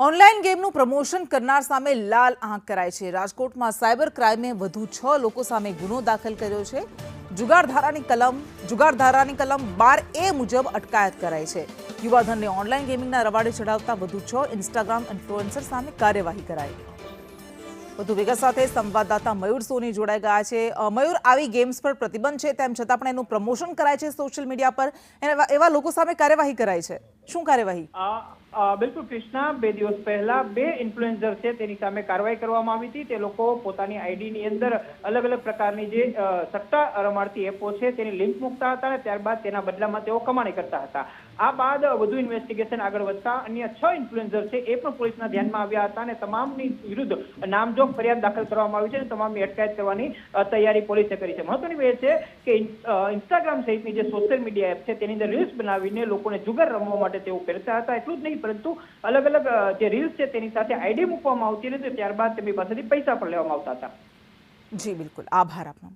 Online ગેમનું promotion કરનાર સામે લાલ આંખ કરાય છે। રાજકોટમાં સાયબર ક્રાઇમે વધુ 6 લોકો સામે ગુનો દાખલ કર્યો છે। જુગારધારાની કલમ 12A મુજબ અટકાયત કરાઈ છે। યુવાધનને ઓનલાઈન ગેમિંગના રવાડે ચડાવતા વધુ 6 ઇન્સ્ટાગ્રામ ઇન્ફ્લુએન્સર સામે કાર્યવાહી કરાઈ। વધુ વિગત સાથે સંવાદદાતા મયુર સોની જોડાઈ ગયા છે। મયુર, આવી ગેમ્સ પર પ્રતિબંધ છે તેમ છતાં પણ એનું પ્રમોશન કરાય છે સોશિયલ મીડિયા પર, એવા લોકો સામે કાર્યવાહી કરાઈ છે। શું કાર્યવાહી? બિલકુલ કૃષ્ણા, 2 દિવસ પહેલા 2 ઇન્ફ્લુએન્સર છે તેની સામે કાર્યવાહી કરવામાં આવી હતી। તે લોકો પોતાની આઈડીની અંદર અલગ અલગ પ્રકારની જે સટ્ટા રમાડતી એપો છે તેની લિંક મૂકતા હતા અને ત્યારબાદ તેના બદલામાં તેઓ કમાણી કરતા હતા। આ બાદ વધુ ઇન્વેસ્ટિગેશન આગળ વધતા અન્ય 6 ઇન્ફ્લુએન્સર છે એ પણ પોલીસના ધ્યાનમાં આવ્યા હતા અને તમામની વિરુદ્ધ નામજોગ ફરિયાદ દાખલ કરવામાં આવી છે અને તમામની અટકાયત કરવાની તૈયારી પોલીસે કરી છે। મહત્વની એ છે કે ઇન્સ્ટાગ્રામ સહિતની જે સોશિયલ મીડિયા એપ છે તેની અંદર રીલ્સ બનાવીને લોકોને જુગાર રમવા માટે તેઓ કરતા હતા। એટલું જ નહીં પરંતુ અલગ અલગ જે રીલ્સ છે તેની સાથે આઈડી મૂકવામાં આવતી હતી, ત્યારબાદ તેમની પાસેથી પૈસા પણ લેવામાં આવતા હતા। જી બિલકુલ, આભાર આપનો।